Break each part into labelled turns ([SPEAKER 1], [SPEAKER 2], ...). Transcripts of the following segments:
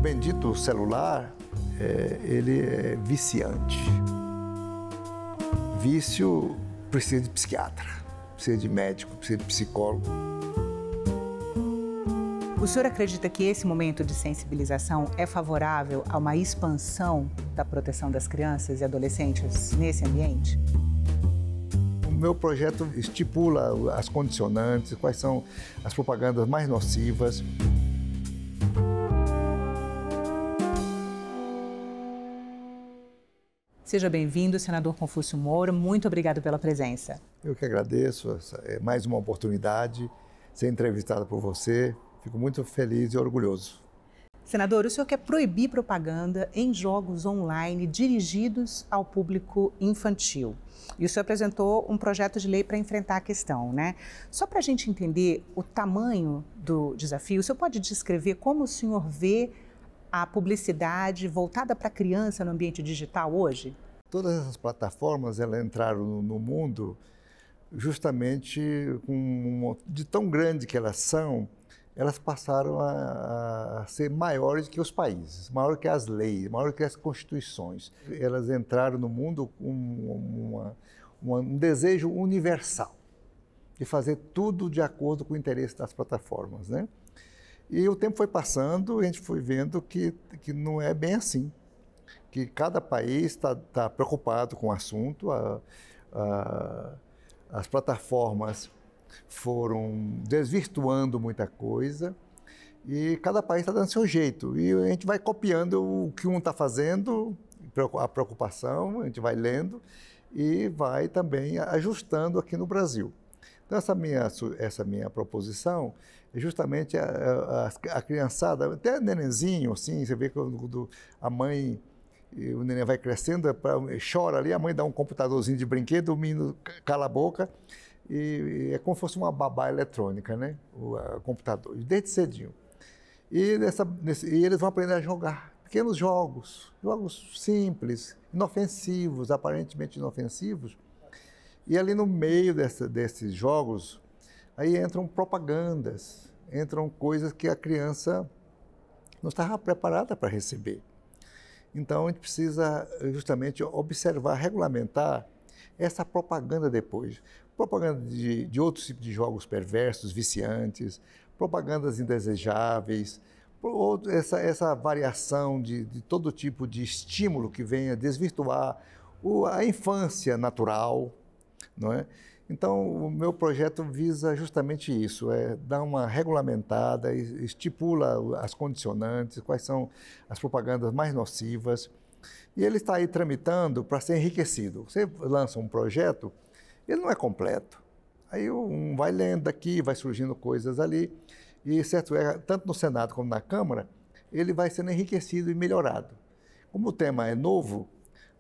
[SPEAKER 1] bendito celular, ele é viciante. Vício precisa de psiquiatra, precisa de médico, precisa de psicólogo.
[SPEAKER 2] O senhor acredita que esse momento de sensibilização é favorável a uma expansão da proteção das crianças e adolescentes nesse ambiente?
[SPEAKER 1] O meu projeto estipula as condicionantes, quais são as propagandas mais nocivas.
[SPEAKER 2] Seja bem-vindo, senador Confúcio Moura. Muito obrigado pela presença.
[SPEAKER 1] Eu que agradeço. É mais uma oportunidade de ser entrevistado por você. Fico muito feliz e orgulhoso.
[SPEAKER 2] Senador, o senhor quer proibir propaganda em jogos online dirigidos ao público infantil. E o senhor apresentou um projeto de lei para enfrentar a questão, né? Só para a gente entender o tamanho do desafio, o senhor pode descrever como o senhor vê a publicidade voltada para a criança no ambiente digital hoje?
[SPEAKER 1] Todas essas plataformas, elas entraram no mundo justamente de tão grande que elas são, elas passaram a ser maiores que os países, maiores que as leis, maiores que as constituições. Elas entraram no mundo com um desejo universal de fazer tudo de acordo com o interesse das plataformas, né? E o tempo foi passando e a gente foi vendo que não é bem assim, que cada país está preocupado com o assunto, as plataformas foram desvirtuando muita coisa e cada país está dando seu jeito. E a gente vai copiando o que um está fazendo, a preocupação, a gente vai lendo e vai também ajustando aqui no Brasil. Então, essa minha proposição é justamente a criançada, até nenenzinho, assim, você vê que a mãe, o neném vai crescendo, chora ali, a mãe dá um computadorzinho de brinquedo, o menino cala a boca, e é como se fosse uma babá eletrônica, né? O computador, desde cedinho. E eles vão aprender a jogar pequenos jogos simples, inofensivos, aparentemente inofensivos. E ali no meio desses jogos, aí entram propagandas, entram coisas que a criança não estava preparada para receber. Então, a gente precisa justamente observar, regulamentar essa propaganda depois. Propaganda de outros tipos de jogos perversos, viciantes, propagandas indesejáveis, essa variação de todo tipo de estímulo que venha desvirtuar a infância natural, não é? Então, o meu projeto visa justamente isso, dar uma regulamentada, estipula as condicionantes, quais são as propagandas mais nocivas, e ele está aí tramitando para ser enriquecido. Você lança um projeto, ele não é completo. Aí vai lendo aqui, vai surgindo coisas ali, e certo tanto no Senado como na Câmara, ele vai sendo enriquecido e melhorado. Como o tema é novo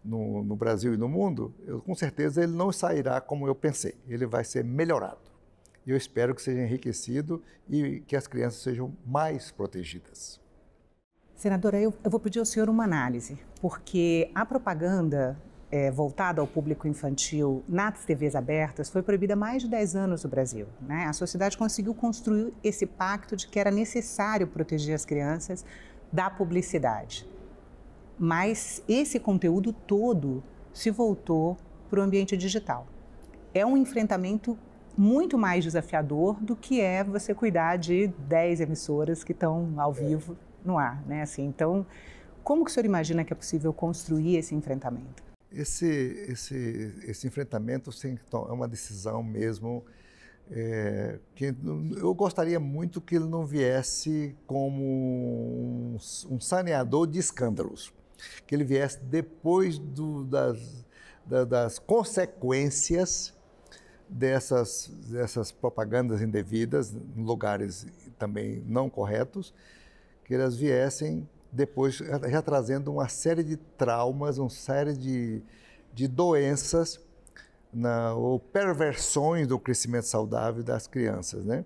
[SPEAKER 1] no Brasil e no mundo, com certeza ele não sairá como eu pensei, ele vai ser melhorado. E eu espero que seja enriquecido e que as crianças sejam mais protegidas.
[SPEAKER 2] Senadora, eu vou pedir ao senhor uma análise, porque a propaganda voltada ao público infantil nas TVs abertas foi proibida há mais de 10 anos no Brasil, né? A sociedade conseguiu construir esse pacto de que era necessário proteger as crianças da publicidade. Mas esse conteúdo todo se voltou para o ambiente digital. É um enfrentamento muito mais desafiador do que é você cuidar de 10 emissoras que estão ao vivo no ar, né? Assim, então, como que o senhor imagina que é possível construir esse enfrentamento?
[SPEAKER 1] Esse enfrentamento é uma decisão mesmo que eu gostaria muito que ele não viesse como um saneador de escândalos, que ele viesse depois das consequências dessas propagandas indevidas, em lugares também não corretos, que elas viessem depois já trazendo uma série de traumas, uma série de doenças ou perversões do crescimento saudável das crianças, né?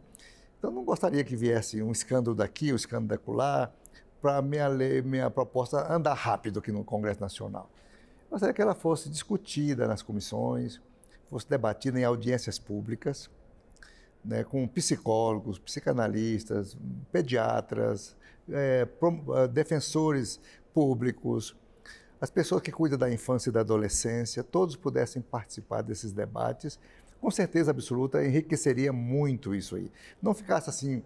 [SPEAKER 1] Então, não gostaria que viesse um escândalo daqui, um escândalo dacolá, para minha proposta andar rápido aqui no Congresso Nacional. Eu gostaria que ela fosse discutida nas comissões, fosse debatida em audiências públicas, né, com psicólogos, psicanalistas, pediatras, defensores públicos, as pessoas que cuidam da infância e da adolescência, todos pudessem participar desses debates, com certeza absoluta enriqueceria muito isso aí. Não ficasse assim,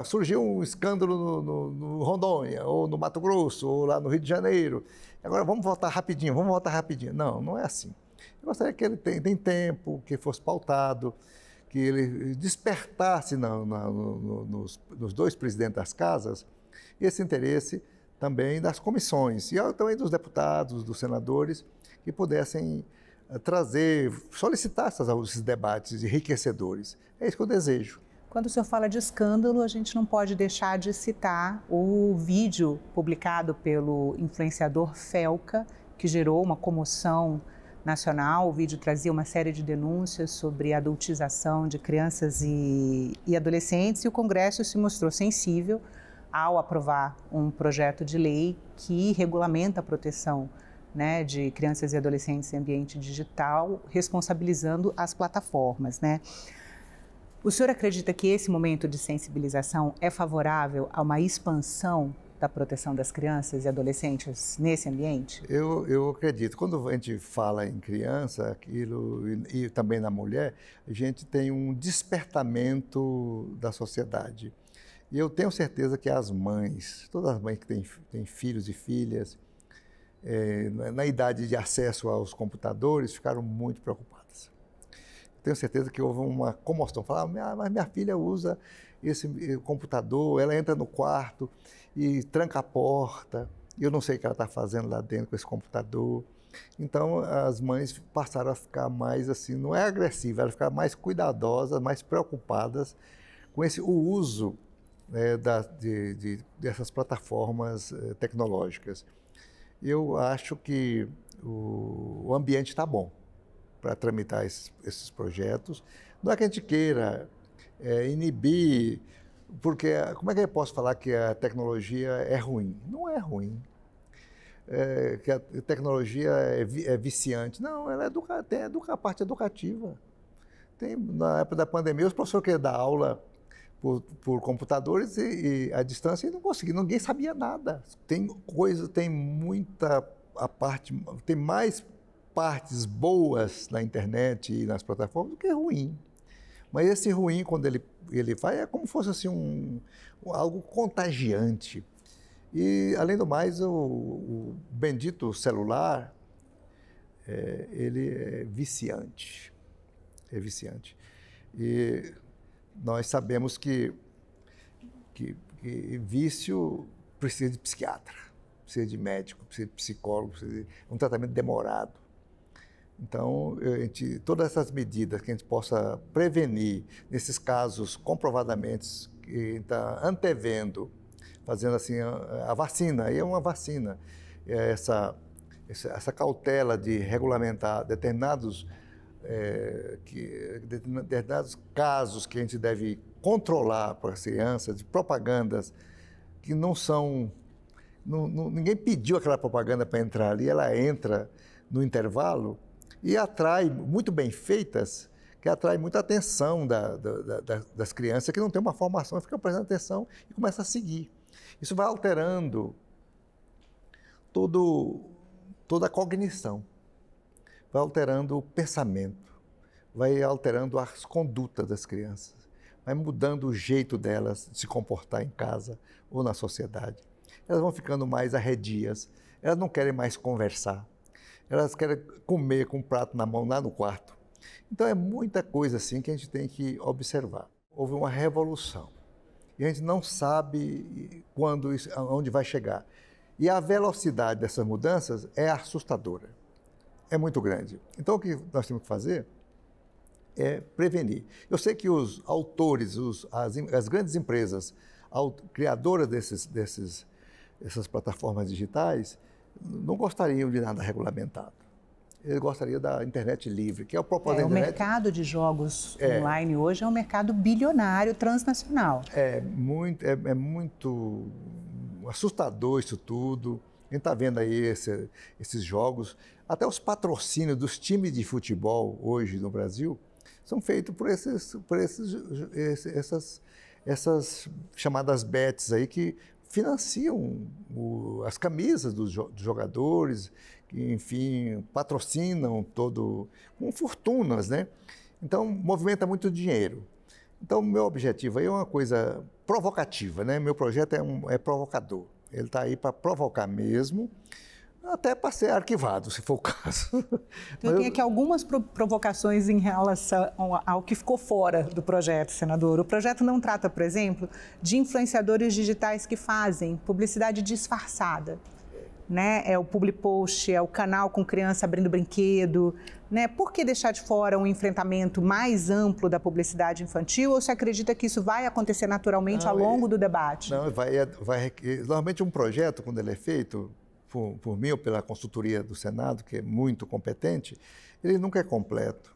[SPEAKER 1] surgiu um escândalo no Rondônia, ou no Mato Grosso, ou lá no Rio de Janeiro, agora vamos votar rapidinho, vamos votar rapidinho. Não, não é assim. Eu gostaria que ele tem tempo, que fosse pautado, que ele despertasse nos dois presidentes das casas esse interesse também das comissões e também dos deputados, dos senadores, que pudessem solicitar esses debates enriquecedores. É isso que eu desejo.
[SPEAKER 2] Quando o senhor fala de escândalo, a gente não pode deixar de citar o vídeo publicado pelo influenciador Felca, que gerou uma comoção nacional. O vídeo trazia uma série de denúncias sobre a adultização de crianças e adolescentes, e o Congresso se mostrou sensível ao aprovar um projeto de lei que regulamenta a proteção, né, de crianças e adolescentes em ambiente digital, responsabilizando as plataformas, né? O senhor acredita que esse momento de sensibilização é favorável a uma expansão da proteção das crianças e adolescentes nesse ambiente?
[SPEAKER 1] Eu acredito. Quando a gente fala em criança, e também na mulher, a gente tem um despertamento da sociedade. E eu tenho certeza que as mães, todas as mães que têm filhos e filhas, na idade de acesso aos computadores, ficaram muito preocupadas. Tenho certeza que houve uma comoção. Falaram, mas minha filha usa esse computador, ela entra no quarto e tranca a porta, e eu não sei o que ela está fazendo lá dentro com esse computador. Então, as mães passaram a ficar mais assim, não é agressiva, elas ficaram mais cuidadosas, mais preocupadas com o uso, né, dessas plataformas tecnológicas. Eu acho que o ambiente está bom para tramitar esses projetos. Não é que a gente queira inibir, porque como é que eu posso falar que a tecnologia é ruim? Não é ruim. Que a tecnologia é viciante. Não, ela tem a parte educativa. Na época da pandemia, os professores queriam dar aula por computadores e à distância e não conseguiam, ninguém sabia nada. Tem mais partes boas na internet e nas plataformas do que ruim. Mas esse ruim, quando ele faz, é como se fosse assim, algo contagiante. E, além do mais, o bendito celular, ele é viciante. É viciante. E nós sabemos que vício precisa de psiquiatra, precisa de médico, precisa de psicólogo, precisa de um tratamento demorado. Então, todas essas medidas que a gente possa prevenir, nesses casos comprovadamente, que está antevendo, fazendo assim, a vacina, aí é uma vacina, essa cautela de regulamentar determinados casos que a gente deve controlar para as crianças, de propagandas que não são... ninguém pediu aquela propaganda para entrar ali, ela entra no intervalo e atrai, muito bem feitas, que atrai muita atenção das crianças que não têm uma formação, ficam prestando atenção e começam a seguir. Isso vai alterando toda a cognição, vai alterando o pensamento, vai alterando as condutas das crianças, vai mudando o jeito delas de se comportar em casa ou na sociedade. Elas vão ficando mais arredias, elas não querem mais conversar, elas querem comer com um prato na mão lá no quarto. Então é muita coisa assim que a gente tem que observar. Houve uma revolução e a gente não sabe onde vai chegar. E a velocidade dessas mudanças é assustadora, é muito grande. Então o que nós temos que fazer é prevenir. Eu sei que os autores, as grandes empresas criadoras dessas plataformas digitais não gostariam de nada regulamentado. Eles gostariam da internet livre, que é o propósito da internet.
[SPEAKER 2] O mercado de jogos online hoje é um mercado bilionário, transnacional.
[SPEAKER 1] É muito assustador isso tudo. A gente está vendo aí esses jogos, até os patrocínios dos times de futebol hoje no Brasil, são feitos essas chamadas bets aí que financiam as camisas dos jogadores, que, enfim, patrocinam com fortunas, né? Então, movimenta muito dinheiro. Então, o meu objetivo aí é uma coisa provocativa, né? Meu projeto é provocador. Ele está aí para provocar mesmo, até para ser arquivado, se for o caso.
[SPEAKER 2] Eu tenho aqui algumas provocações em relação ao que ficou fora do projeto, senador. O projeto não trata, por exemplo, de influenciadores digitais que fazem publicidade disfarçada. Né? É o public post, é o canal com criança abrindo brinquedo. Né? Por que deixar de fora um enfrentamento mais amplo da publicidade infantil, ou você acredita que isso vai acontecer naturalmente ao longo do debate?
[SPEAKER 1] Não, normalmente um projeto, quando ele é feito por mim ou pela consultoria do Senado, que é muito competente, ele nunca é completo.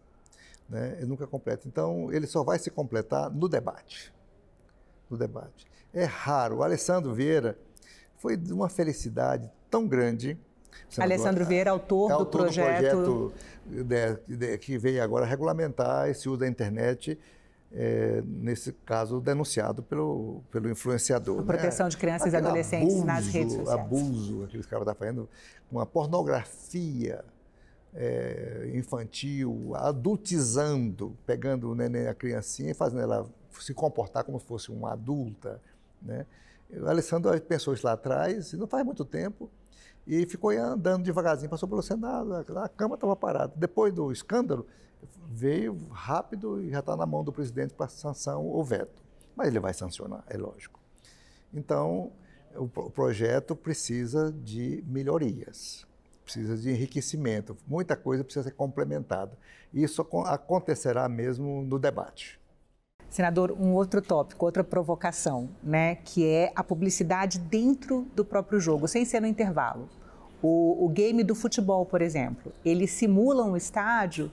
[SPEAKER 1] Né? Ele nunca é completo. Então, ele só vai se completar no debate. No debate. É raro. O Alessandro Vieira foi de uma felicidade tão grande.
[SPEAKER 2] Alessandro Vieira, autor do projeto
[SPEAKER 1] que veio agora regulamentar esse uso da internet, nesse caso denunciado pelo influenciador.
[SPEAKER 2] A proteção de crianças e adolescentes nas redes sociais.
[SPEAKER 1] Abuso, aqueles caras estão fazendo uma pornografia infantil, adultizando, pegando o neném, a criancinha e fazendo ela se comportar como se fosse uma adulta, né? O Alessandro pensou isso lá atrás, não faz muito tempo, e ficou andando devagarzinho, passou pelo Senado, a Câmara estava parada. Depois do escândalo, veio rápido e já está na mão do presidente para sanção ou veto. Mas ele vai sancionar, é lógico. Então, o projeto precisa de melhorias, precisa de enriquecimento, muita coisa precisa ser complementada. Isso acontecerá mesmo no debate.
[SPEAKER 2] Senador, um outro tópico, outra provocação, né, que é a publicidade dentro do próprio jogo, sem ser no intervalo. O game do futebol, por exemplo, eles simulam o estádio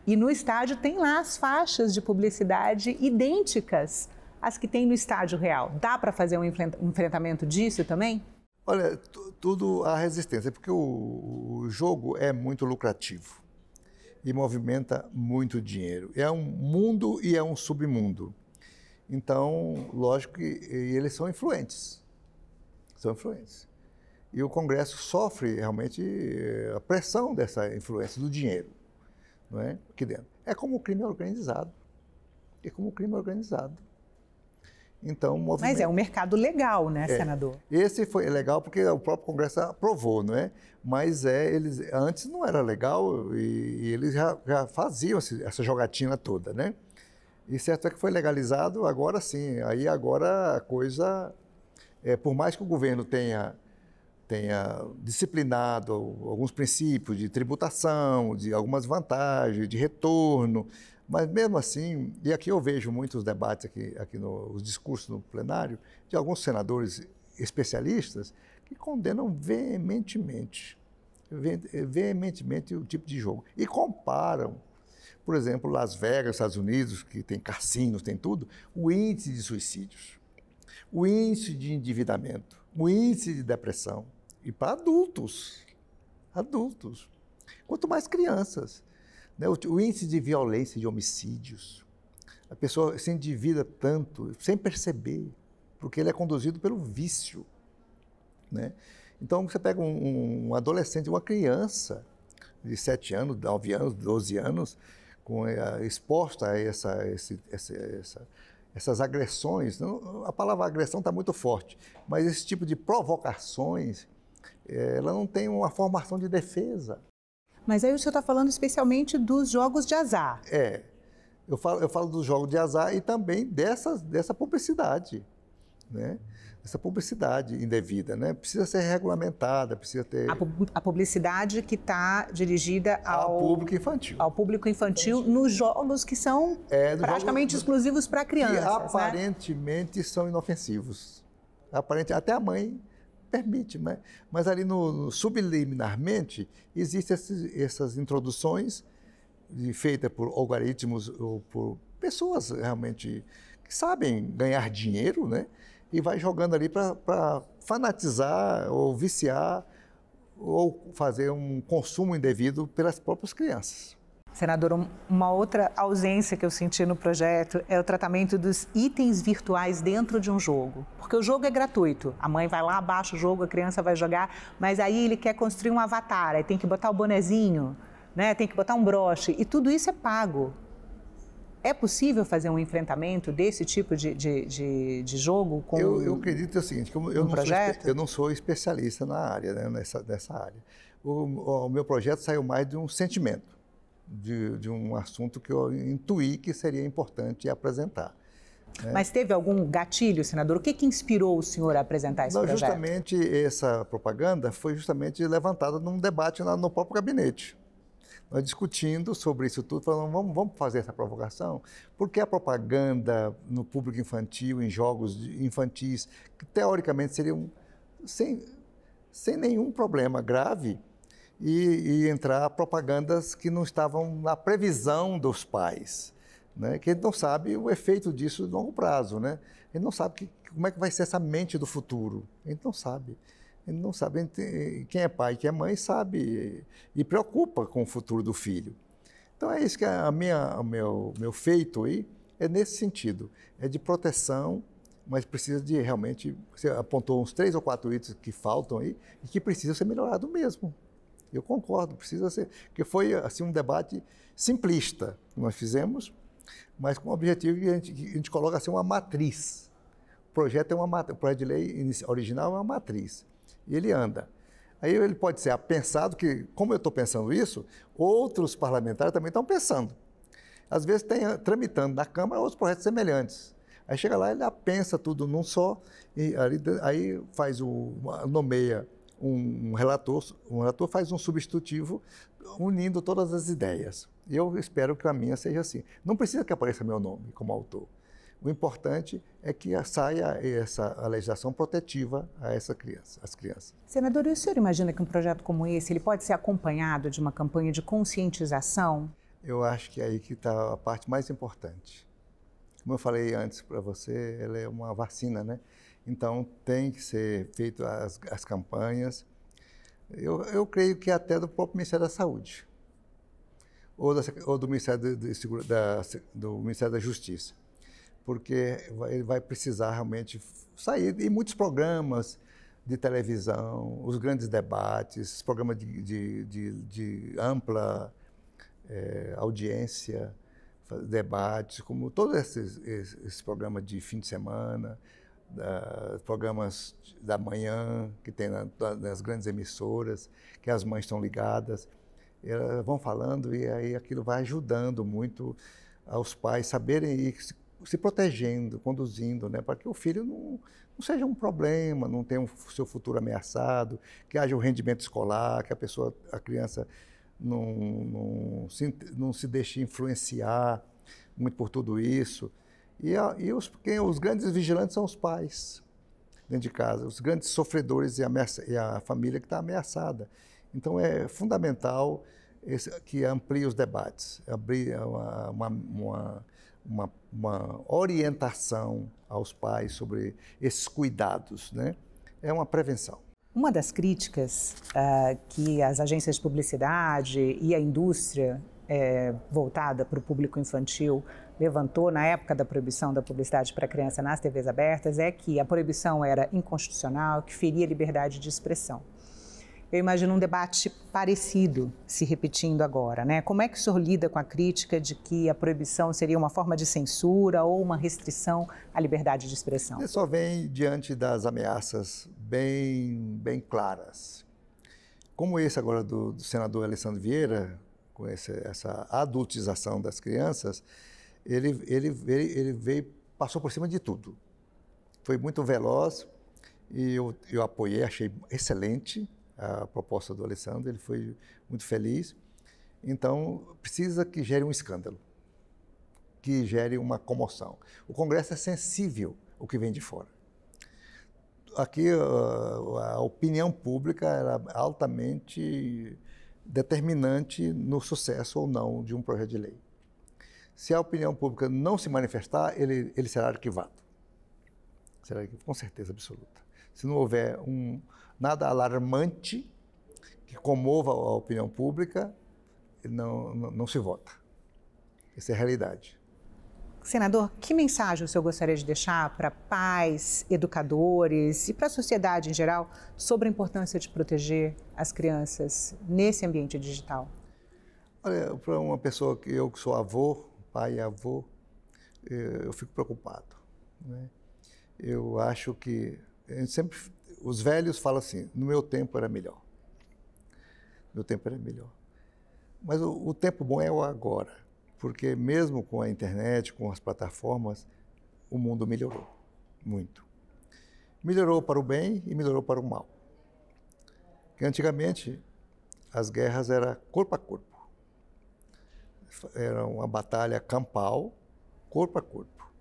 [SPEAKER 2] e no estádio tem lá as faixas de publicidade idênticas às que tem no estádio real. Dá para fazer um enfrentamento disso também?
[SPEAKER 1] Olha, tudo há resistência, porque o jogo é muito lucrativo e movimenta muito dinheiro. É um mundo e é um submundo. Então, lógico que eles são influentes. São influentes. E o Congresso sofre realmente a pressão dessa influência do dinheiro, não é? Aqui dentro. É como o crime organizado. É como o crime organizado. Então,
[SPEAKER 2] Mas é um mercado legal, né, senador?
[SPEAKER 1] Esse foi legal porque o próprio Congresso aprovou, não é? Mas antes não era legal e eles já faziam essa jogatina toda, né? E certo é que foi legalizado, agora sim. Aí agora a coisa, por mais que o governo tenha disciplinado alguns princípios de tributação, de algumas vantagens, de retorno, mas mesmo assim, e aqui eu vejo muitos debates aqui nos discursos no plenário, de alguns senadores especialistas que condenam veementemente o tipo de jogo. E comparam, por exemplo, Las Vegas, Estados Unidos, que tem cassinos, tem tudo, o índice de suicídios, o índice de endividamento, o índice de depressão. E para adultos. Quanto mais crianças. Né? O índice de violência e de homicídios. A pessoa se endivida tanto, sem perceber, porque ele é conduzido pelo vício. Né? Então, você pega um adolescente, uma criança de 7 anos, 9 anos, 12 anos, exposta a essas agressões. A palavra agressão está muito forte, mas esse tipo de provocações, ela não tem uma formação de defesa.
[SPEAKER 2] Mas aí o senhor está falando especialmente dos jogos de azar.
[SPEAKER 1] Eu falo dos jogos de azar e também dessa publicidade, né? Essa publicidade indevida, né? Precisa ser regulamentada, precisa ter...
[SPEAKER 2] A publicidade que está dirigida ao
[SPEAKER 1] público infantil.
[SPEAKER 2] Ao público infantil nos jogos que são praticamente exclusivos para crianças.
[SPEAKER 1] Que aparentemente são inofensivos. Até a mãe permite, mas ali subliminarmente existem essas introduções feitas por algoritmos ou por pessoas realmente que sabem ganhar dinheiro, né? E vai jogando ali para fanatizar ou viciar ou fazer um consumo indevido pelas próprias crianças.
[SPEAKER 2] Senador, uma outra ausência que eu senti no projeto é o tratamento dos itens virtuais dentro de um jogo. Porque o jogo é gratuito. A mãe vai lá, baixa o jogo, a criança vai jogar, mas aí ele quer construir um avatar, aí tem que botar o bonezinho, né? Tem que botar um broche, e tudo isso é pago. É possível fazer um enfrentamento desse tipo de jogo com
[SPEAKER 1] eu acredito o seguinte, que
[SPEAKER 2] projeto?
[SPEAKER 1] Eu não sou especialista na área, né, nessa área. O meu projeto saiu mais de um sentimento, de um assunto que eu intuí que seria importante apresentar. Né?
[SPEAKER 2] Mas teve algum gatilho, senador? O que inspirou o senhor a apresentar esse projeto?
[SPEAKER 1] Justamente essa propaganda foi justamente levantada num debate no próprio gabinete. Nós discutindo sobre isso tudo, falando, vamos fazer essa provocação, porque a propaganda no público infantil, em jogos infantis, que teoricamente seriam sem nenhum problema grave, e entrar propagandas que não estavam na previsão dos pais, né? Que a gente não sabe o efeito disso no longo prazo, né? A gente não sabe como é que vai ser essa mente do futuro, a gente não sabe. Ele não sabe, quem é pai, quem é mãe, sabe e preocupa com o futuro do filho. Então é isso que o meu feito aí é nesse sentido, é de proteção, mas precisa de realmente, você apontou uns 3 ou 4 itens que faltam aí e que precisam ser melhorados mesmo. Eu concordo, precisa ser, porque foi assim um debate simplista que nós fizemos, mas com o objetivo que a gente coloca assim uma matriz. O projeto de lei original é uma matriz. E ele anda. Aí ele pode ser pensado que, como eu estou pensando isso, outros parlamentares também estão pensando. Às vezes tem tramitando na Câmara outros projetos semelhantes. Aí chega lá, ele pensa tudo num só, e aí nomeia um relator faz um substitutivo unindo todas as ideias. E eu espero que a minha seja assim. Não precisa que apareça meu nome como autor. O importante é que saia a legislação protetiva a as crianças.
[SPEAKER 2] Senador, e o senhor imagina que um projeto como esse ele pode ser acompanhado de uma campanha de conscientização?
[SPEAKER 1] Eu acho que é aí que está a parte mais importante. Como eu falei antes para você, ela é uma vacina, né? Então tem que ser feito as campanhas. Eu creio que até do próprio Ministério da Saúde ou do Ministério do Ministério da Justiça, porque ele vai precisar realmente sair em muitos programas de televisão, os grandes debates, programas de ampla audiência, debates, como todos esses programas de fim de semana, programas da manhã, que tem nas grandes emissoras, que as mães estão ligadas, elas vão falando e aí aquilo vai ajudando muito aos pais saberem ir se protegendo, conduzindo, né, para que o filho não seja um problema, não tenha seu futuro ameaçado, que haja um rendimento escolar, que a criança não se deixe influenciar muito por tudo isso. E os grandes vigilantes são os pais dentro de casa, os grandes sofredores e a família que está ameaçada. Então é fundamental que amplie os debates, abrir uma orientação aos pais sobre esses cuidados, né? É uma prevenção.
[SPEAKER 2] Uma das críticas que as agências de publicidade e a indústria voltada para o público infantil levantou na época da proibição da publicidade para criança nas TVs abertas é que a proibição era inconstitucional, que feria a liberdade de expressão. Eu imagino um debate parecido se repetindo agora, né? Como é que o senhor lida com a crítica de que a proibição seria uma forma de censura ou uma restrição à liberdade de expressão?
[SPEAKER 1] Ele só vem diante das ameaças bem claras. Como esse agora do senador Alessandro Vieira, com essa adultização das crianças, ele passou por cima de tudo. Foi muito veloz e eu apoiei, achei excelente a proposta do Alessandro, ele foi muito feliz. Então, precisa que gere um escândalo, que gere uma comoção. O Congresso é sensível ao que vem de fora. Aqui, a opinião pública era altamente determinante no sucesso ou não de um projeto de lei. Se a opinião pública não se manifestar, ele será arquivado. Será arquivado, com certeza absoluta. Se não houver nada alarmante que comova a opinião pública, não se vota. Essa é a realidade.
[SPEAKER 2] Senador, que mensagem o senhor gostaria de deixar para pais, educadores e para a sociedade em geral sobre a importância de proteger as crianças nesse ambiente digital?
[SPEAKER 1] Olha, para uma pessoa que eu sou avô, pai e avô, eu fico preocupado, né? Eu acho que os velhos falam assim: no meu tempo era melhor. Meu tempo era melhor. Mas o tempo bom é o agora, porque mesmo com a internet, com as plataformas, o mundo melhorou muito. Melhorou para o bem e melhorou para o mal. Porque antigamente as guerras eram corpo a corpo. Era uma batalha campal, corpo a corpo.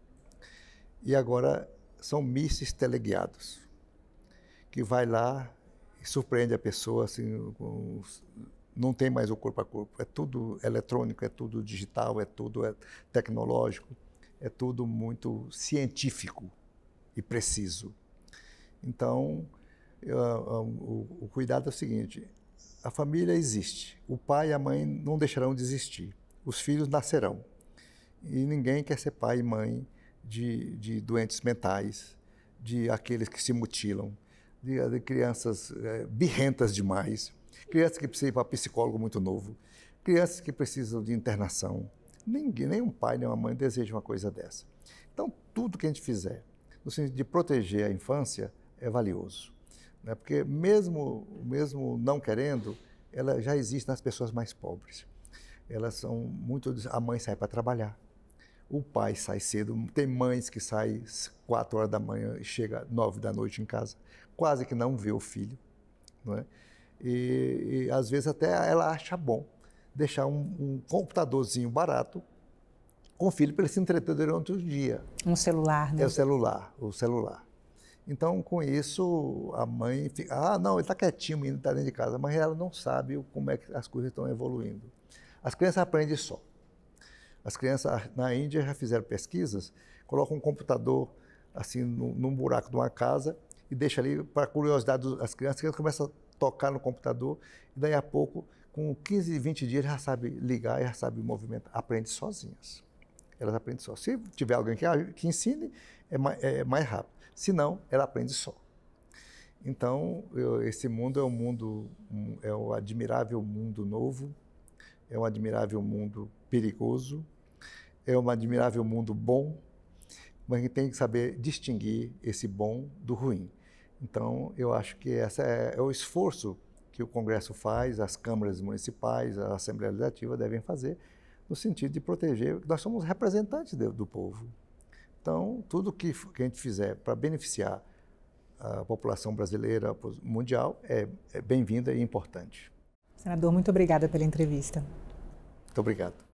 [SPEAKER 1] E agora são mísseis teleguiados, que vai lá e surpreende a pessoa, assim, não tem mais o corpo a corpo, é tudo eletrônico, é tudo digital, é tudo tecnológico, é tudo muito científico e preciso. Então, o cuidado é o seguinte: a família existe, o pai e a mãe não deixarão de existir, os filhos nascerão, e ninguém quer ser pai e mãe de doentes mentais, de aqueles que se mutilam, de crianças birrentas demais, crianças que precisam ir para psicólogo muito novo, crianças que precisam de internação. Nenhum pai, nem uma mãe deseja uma coisa dessa. Então, tudo que a gente fizer no sentido de proteger a infância é valioso, né? Porque mesmo não querendo, ela já existe nas pessoas mais pobres. Elas são muito... A mãe sai para trabalhar, o pai sai cedo, tem mães que saem 4 horas da manhã e chega 9 da noite em casa, quase que não vê o filho, não é? E às vezes até ela acha bom deixar um computadorzinho barato com o filho para ele se entreter durante o dia.
[SPEAKER 2] Um celular, né?
[SPEAKER 1] É o celular. Então, com isso, a mãe fica: não, ele está quietinho, o menino está dentro de casa, mas ela não sabe como é que as coisas estão evoluindo. As crianças aprendem só. As crianças na Índia já fizeram pesquisas, colocam um computador assim num buraco de uma casa e deixa ali para curiosidade das crianças, que elas começam a tocar no computador e daí a pouco, com 15, 20 dias, já sabe ligar, já sabe movimentar, aprende sozinhas. Elas aprendem só. Se tiver alguém que ensine, é mais rápido. Se não, ela aprende só. Então, esse mundo é um admirável mundo novo, é um admirável mundo perigoso, é um admirável mundo bom, mas a gente tem que saber distinguir esse bom do ruim. Então, eu acho que esse é o esforço que o Congresso faz, as câmaras municipais, a Assembleia Legislativa devem fazer, no sentido de proteger, nós somos representantes do povo. Então, tudo que a gente fizer para beneficiar a população brasileira, mundial, é bem-vinda e importante.
[SPEAKER 2] Senador, muito obrigada pela entrevista.
[SPEAKER 1] Muito obrigado.